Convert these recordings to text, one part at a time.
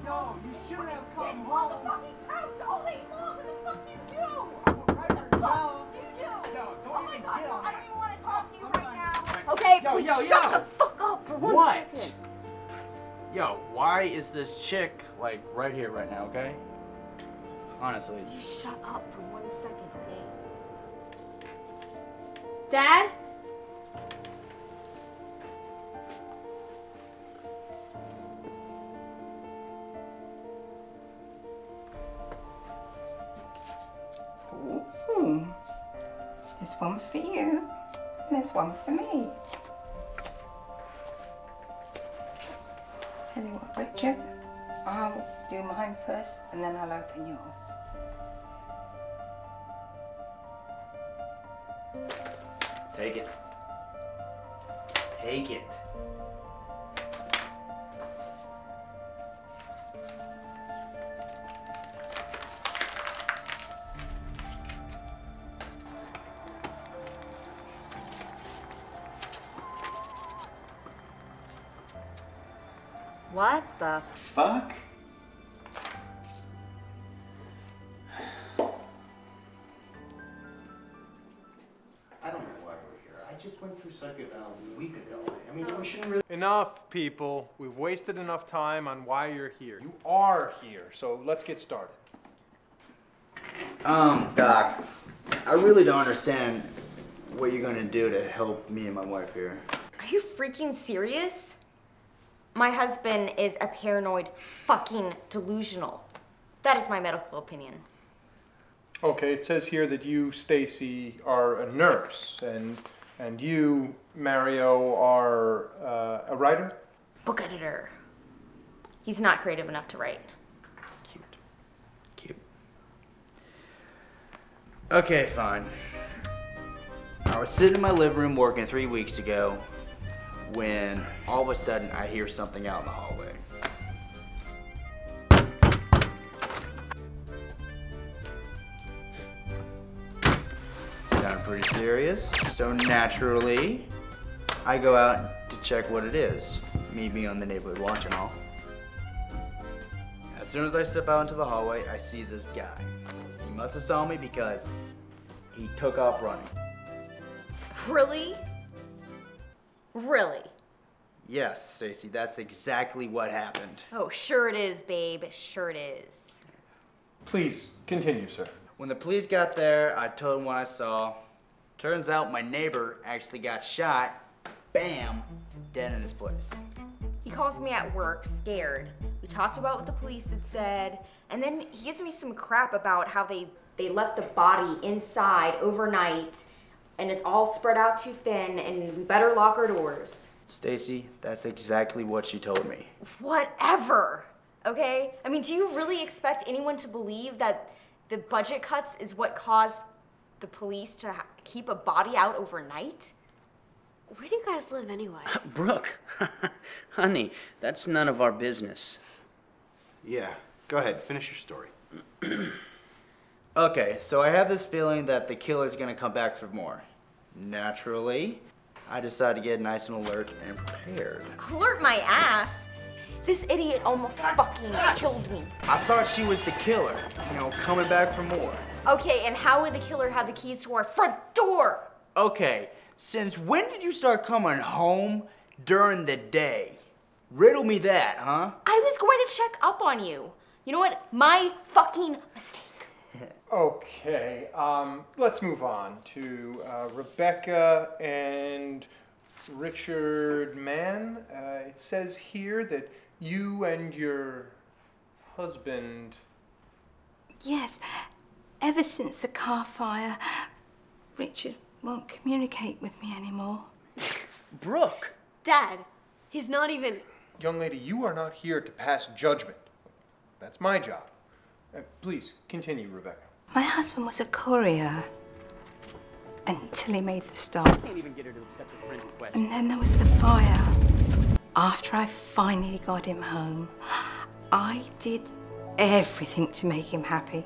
No, you shouldn't have come On home. the fucking couch all day long. What the fuck do you do? What the fuck do you do? No, don't oh even my God, get on I that. don't even want to talk to you right now. Okay, please shut the fuck up for 1 second. Yo, why is this chick, like, right here right now, okay? Honestly. Just shut up for 1 second, okay? Dad? Ooh. There's one for you, and there's one for me. Tell you what, Richard, I'll do mine first, and then I'll open yours. Take it. Take it. What the Fuck? I don't know why we're here. I just went through Psych Eval a week ago. I mean, we shouldn't really... Enough, people. We've wasted enough time on why you're here. You are here, so let's get started. Doc, I really don't understand what you're gonna do to help me and my wife here. Are you freaking serious? My husband is a paranoid fucking delusional. That is my medical opinion. Okay, it says here that you, Stacy, are a nurse, and you, Mario, are a writer? Book editor. He's not creative enough to write. Cute. Cute. Okay, fine. I was sitting in my living room working 3 weeks ago when all of a sudden I hear something out in the hallway. Sound pretty serious, so naturally I go out to check what it is, me being on the neighborhood watch and all. As soon as I step out into the hallway, I see this guy. He must have saw me because he took off running. Really? Really? Yes, Stacy, that's exactly what happened. Oh, sure it is, babe. Sure it is. Please, continue, sir. When the police got there, I told them what I saw. Turns out my neighbor actually got shot, bam, dead in his place. He calls me at work, scared. We talked about what the police had said, and then he gives me some crap about how they left the body inside overnight, and it's all spread out too thin, and we better lock our doors. Stacy, that's exactly what she told me. Whatever, okay? I mean, do you really expect anyone to believe that the budget cuts is what caused the police to keep a body out overnight? Where do you guys live anyway? Brooke, honey, that's none of our business. Yeah, go ahead, finish your story. Okay, so I have this feeling that the killer's gonna come back for more. Naturally, I decided to get nice and alert and prepared. Alert my ass. This idiot almost fucking killed me. I thought she was the killer, you know, coming back for more. Okay, and how would the killer have the keys to our front door? Okay, since when did you start coming home during the day? Riddle me that, huh? I was going to check up on you. You know what? My fucking mistake. Okay, let's move on to Rebecca and Richard Mann. It says here that you and your husband... Yes, ever since the car fire, Richard won't communicate with me anymore. Brooke! Dad, he's not even... Young lady, you are not here to pass judgment. That's my job. Please, continue, Rebecca. My husband was a courier until he made the stop. Can't even get her to accept a friend request. And then there was the fire. After I finally got him home, I did everything to make him happy,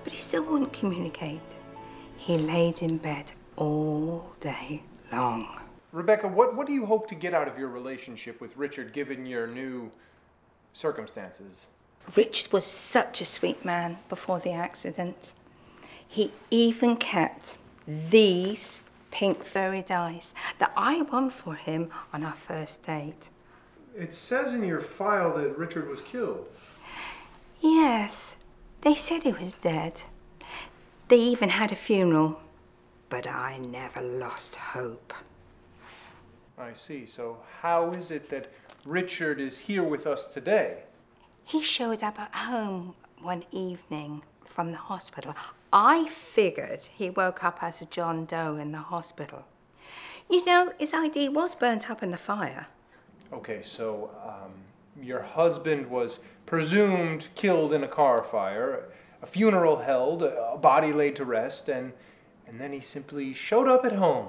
but he still wouldn't communicate. He laid in bed all day long. Rebecca, what do you hope to get out of your relationship with Richard, given your new circumstances? Richard was such a sweet man before the accident. He even kept these pink fairy dice that I won for him on our first date. It says in your file that Richard was killed. Yes, they said he was dead. They even had a funeral, but I never lost hope. I see. So how is it that Richard is here with us today? He showed up at home one evening from the hospital. I figured he woke up as a John Doe in the hospital. You know, his ID was burnt up in the fire. Okay, so your husband was presumed killed in a car fire, a funeral held, a body laid to rest, and then he simply showed up at home.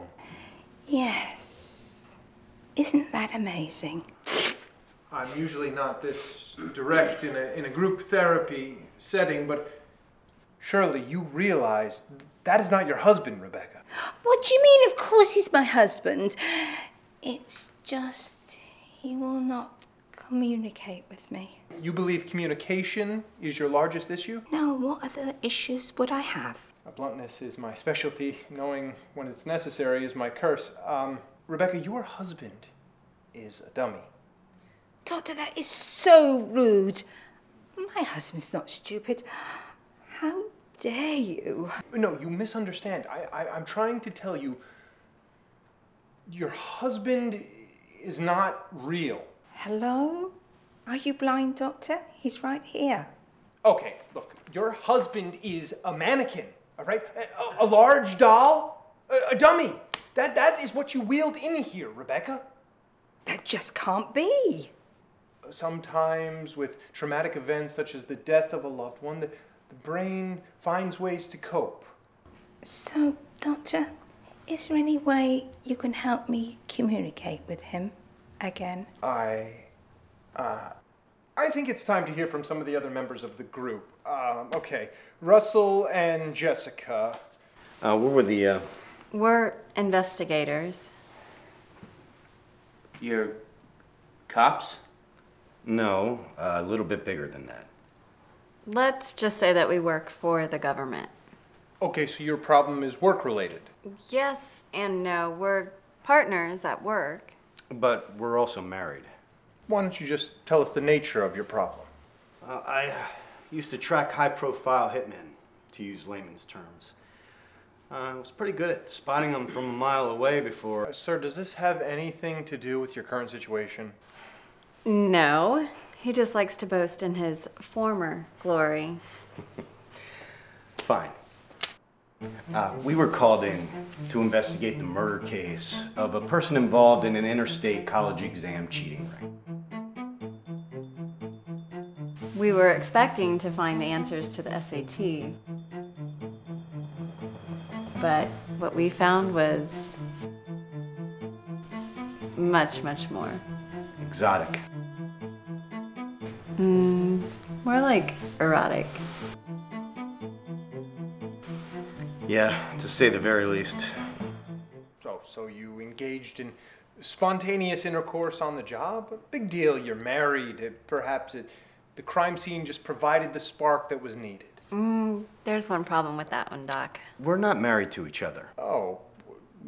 Yes. Isn't that amazing? I'm usually not this direct in a group therapy setting, but surely you realize that is not your husband, Rebecca. What do you mean, of course he's my husband? It's just he will not communicate with me. You believe communication is your largest issue? No, what other issues would I have? Bluntness is my specialty. Knowing when it's necessary is my curse. Rebecca, your husband is a dummy. Doctor, that is so rude. My husband's not stupid. How dare you? No, you misunderstand. I'm trying to tell you, your husband is not real. Hello? Are you blind, Doctor? He's right here. Okay, look, your husband is a mannequin, all right? A large doll, a dummy. That is what you wheeled in here, Rebecca. That just can't be. Sometimes with traumatic events such as the death of a loved one, the brain finds ways to cope. So, Doctor, is there any way you can help me communicate with him again? I think it's time to hear from some of the other members of the group. Okay, Russell and Jessica. We're investigators. You're cops? No, a little bit bigger than that. Let's just say that we work for the government. Okay, so your problem is work-related. Yes and no. We're partners at work. But we're also married. Why don't you just tell us the nature of your problem? I used to track high-profile hitmen, to use layman's terms. I was pretty good at spotting them from a mile away before... Sir, does this have anything to do with your current situation? No. He just likes to boast in his former glory. Fine. We were called in to investigate the murder case of a person involved in an interstate college exam cheating ring. We were expecting to find the answers to the SAT. But what we found was much, much more. Exotic. More like erotic. Yeah, to say the very least. So you engaged in spontaneous intercourse on the job? Big deal, you're married. Perhaps the crime scene just provided the spark that was needed. There's one problem with that one, Doc. We're not married to each other. Oh,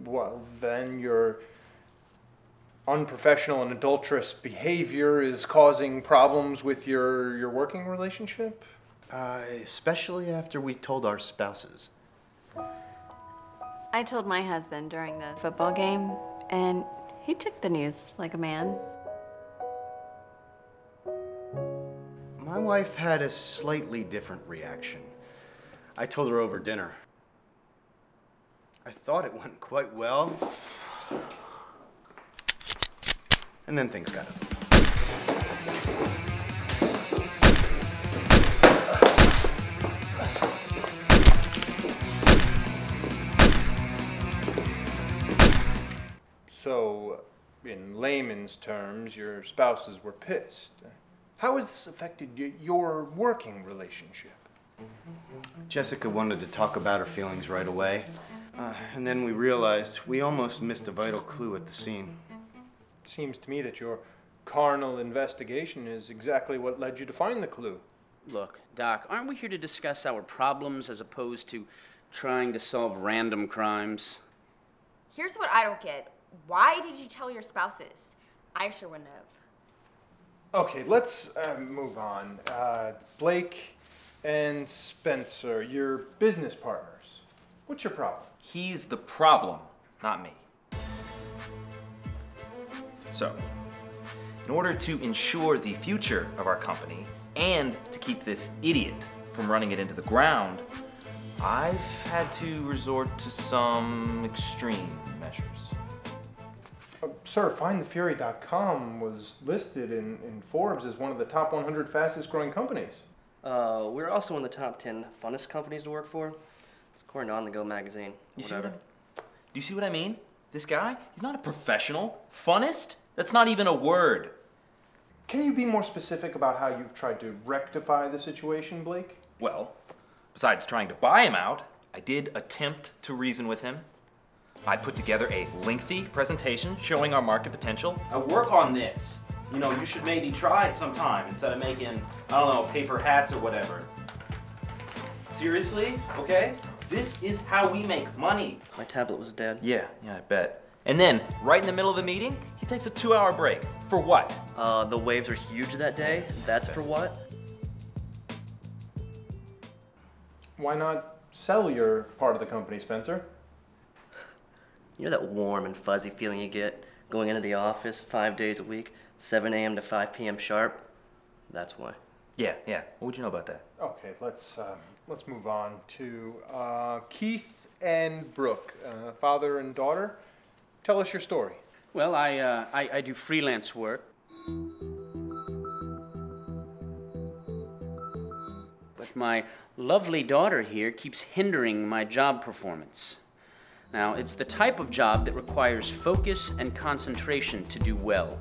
well, then your unprofessional and adulterous behavior is causing problems with your working relationship? Especially after we told our spouses. I told my husband during the football game, and he took the news like a man. My wife had a slightly different reaction. I told her over dinner. I thought it went quite well. And then things got ugly. So, in layman's terms, your spouses were pissed. How has this affected your working relationship? Jessica wanted to talk about her feelings right away. And then we realized we almost missed a vital clue at the scene. Seems to me that your carnal investigation is exactly what led you to find the clue. Look, Doc, aren't we here to discuss our problems as opposed to trying to solve random crimes? Here's what I don't get. Why did you tell your spouses? I sure wouldn't have. Okay, let's move on. Blake and Spencer, your business partners. What's your problem? He's the problem, not me. So, in order to ensure the future of our company and to keep this idiot from running it into the ground, I've had to resort to some extreme measures. Sir, FindTheFury.com was listed in Forbes as one of the top 100 fastest growing companies. We're also in the top 10 funnest companies to work for. It's according to On The Go magazine. Do you see what I mean? This guy, he's not a professional. Funnest? That's not even a word. Can you be more specific about how you've tried to rectify the situation, Blake? Well, besides trying to buy him out, I did attempt to reason with him. I put together a lengthy presentation showing our market potential. I work on this. You know, you should maybe try it sometime instead of making, I don't know, paper hats or whatever. Seriously? Okay? This is how we make money. My tablet was dead. Yeah, I bet. And then, right in the middle of the meeting, he takes a 2-hour break. For what? The waves are huge that day. That's for what? Why not sell your part of the company, Spencer? You know that warm and fuzzy feeling you get going into the office 5 days a week, 7 a.m. to 5 p.m. sharp? That's why. Yeah. What would you know about that? Okay, let's move on to Keith and Brooke, father and daughter. Tell us your story. Well, I do freelance work. But my lovely daughter here keeps hindering my job performance. Now, it's the type of job that requires focus and concentration to do well.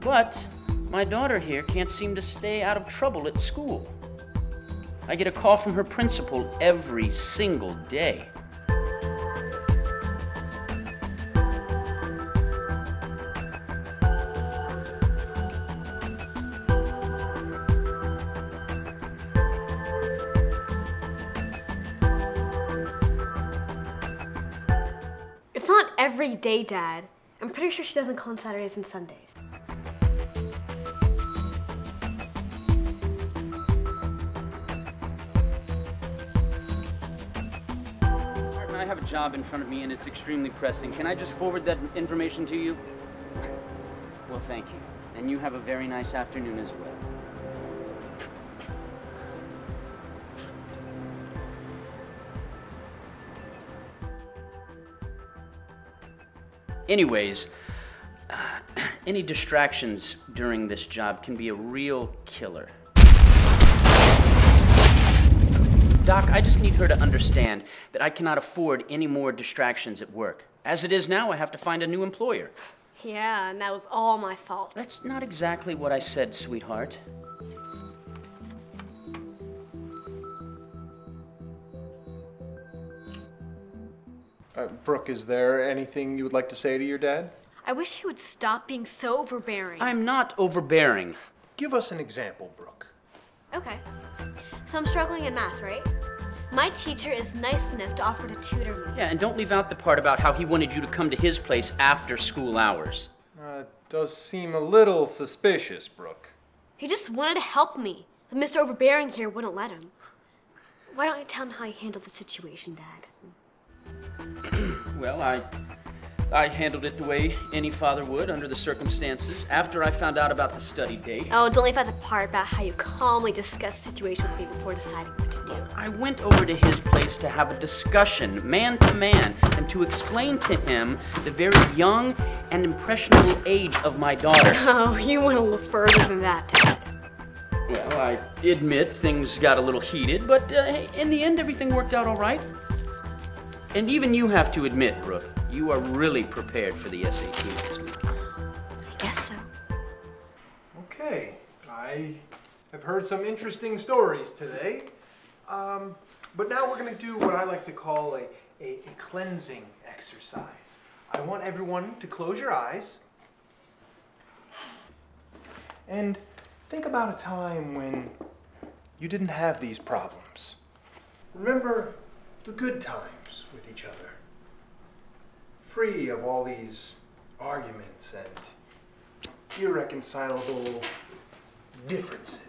But my daughter here can't seem to stay out of trouble at school. I get a call from her principal every single day. It's not every day, Dad. I'm pretty sure she doesn't call on Saturdays and Sundays. I have a job in front of me and it's extremely pressing. Can I just forward that information to you? Well, thank you. And you have a very nice afternoon as well. Anyways, any distractions during this job can be a real killer. Doc, I just need her to understand that I cannot afford any more distractions at work. As it is now, I have to find a new employer. Yeah, and that was all my fault. That's not exactly what I said, sweetheart. Brooke, is there anything you would like to say to your dad? I wish he would stop being so overbearing. I'm not overbearing. Give us an example, Brooke. Okay. So I'm struggling in math, right? My teacher is nice enough to offer to tutor me. Yeah, and don't leave out the part about how he wanted you to come to his place after school hours. Does seem a little suspicious, Brooke. He just wanted to help me, but Mr. Overbearing here wouldn't let him. Why don't you tell him how you handled the situation, Dad? Well, I handled it the way any father would under the circumstances after I found out about the study date. Oh, don't leave out the part about how you calmly discussed the situation with me before deciding what to do. I went over to his place to have a discussion, man to man, and to explain to him the very young and impressionable age of my daughter. Oh, you went a little further than that, Dad. Well, I admit things got a little heated, but in the end, everything worked out all right. And even you have to admit, Brooke, you are really prepared for the SAT next week. I guess so. Okay, I have heard some interesting stories today. But now we're going to do what I like to call a cleansing exercise. I want everyone to close your eyes And think about a time when you didn't have these problems. Remember the good times with each other. Free of all these arguments and irreconcilable differences.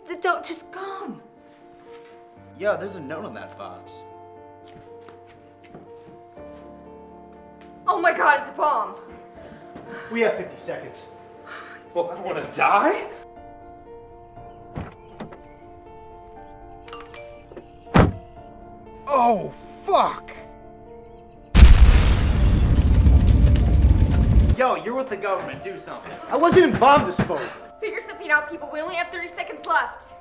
The doctor's gone. Yeah, there's a note on that box. Oh my god, it's a bomb! We have 50 seconds. Well, I want to die? Oh, fuck! Yo, you're with the government, do something. I wasn't in bomb disposal. Figure something out, people. We only have 30 seconds left.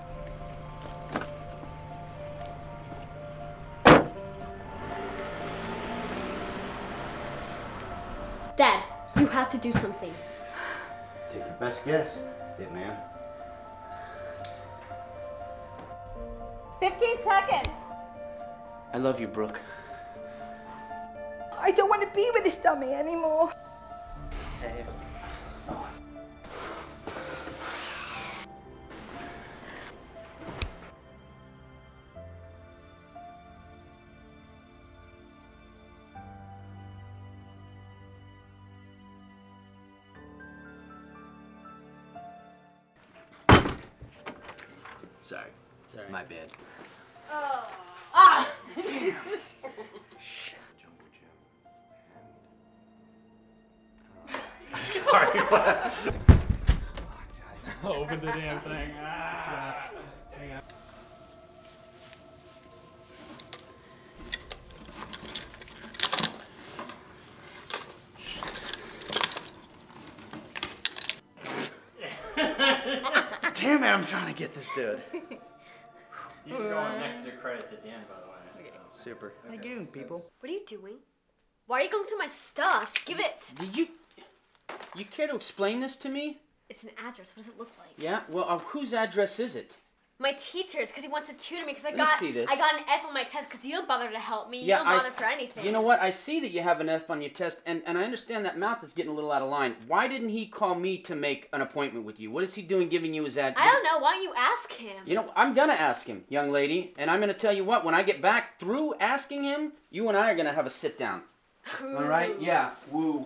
Dad, you have to do something. Take your best guess, hitman. 15 seconds. I love you, Brooke. I don't want to be with this dummy anymore. Hey. Sorry. My bad. Oh. Ah! Sorry, what? Open the damn thing. Ah. Damn it, I'm trying to get this dude. You can go on next to your credits at the end, by the way. Okay. Super. Thank you, people. What are you doing? Why are you going through my stuff? Give it. Did you care to explain this to me? It's an address. What does it look like? Yeah? Well, whose address is it? My teacher's, because he wants to tutor me, because I Let me see this. got an F on my test, because you don't bother to help me. You Yeah, don't bother for anything. You know what? I see that you have an F on your test, and I understand that mouth is getting a little out of line. Why didn't he call me to make an appointment with you? What is he doing giving you his address? I don't know. Why don't you ask him? You know, I'm gonna ask him, young lady, and I'm gonna tell you what, when I get back through asking him, you and I are gonna have a sit down. All right? Yeah. Woo.